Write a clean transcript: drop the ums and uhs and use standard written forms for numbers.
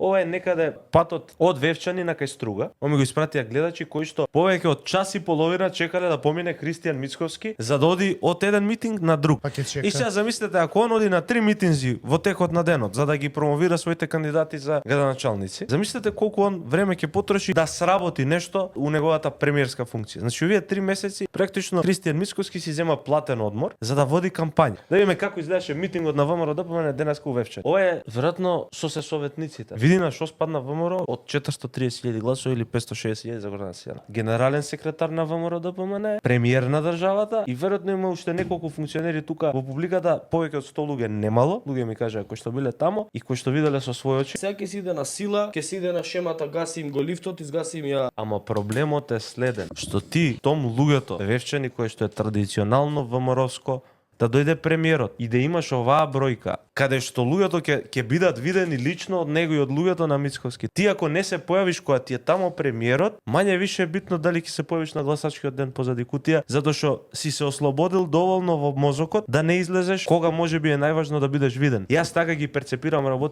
Ова е некаде патот од Вевчанина кај Струга. Он ми го испратија гледачи кои што повеќе од час и половина чекале да помине Кристијан Мицковски за да оди од еден митинг на друг. И сега замислете ако он оди на 3 митинзи во текот на денот за да ги промовира своите кандидати за градоначалници. Замислете колку он време ќе потроши да сработи нешто у неговата премиерска функција. Значи овие 3 месеци практично Кристијан Мицковски си зема платен одмор за да води кампања. Да видиме како изгледаше митингот на ВМРО-ДПМН денеска у Вевчан. Ова е веројатно со се советниците. Види на што спадна ВМРО од 430.000 гласови или 560.000 за Гордана Сијана. Генерален секретар на ВМРО-ДПМН, премиер на државата и веројатно има уште неколку функционери тука во публиката, повеќе од 100 луѓе немало. Луѓе ми кажаа кои што биле тамо и кои што виделе со своји очи. Сега ќе си иде на сила, ќе си иде на шемата, гаси им го лифтот, изгаси им ја. Ама проблемот е следен, што ти том луѓето Вевчани кој што е традиционално ВМРО-ско да дојде премиерот и да имаш оваа бројка, каде што луѓето ќе бидат видени лично од него и од луѓето на Мицковски. Ти ако не се појавиш кога ти е тамо премиерот, мање више е битно дали ќе се појавиш на гласачкиот ден позади кутија, затоа што си се ослободил доволно во мозокот да не излезеш кога можеби е најважно да бидеш виден. Јас така ги перцепирам работите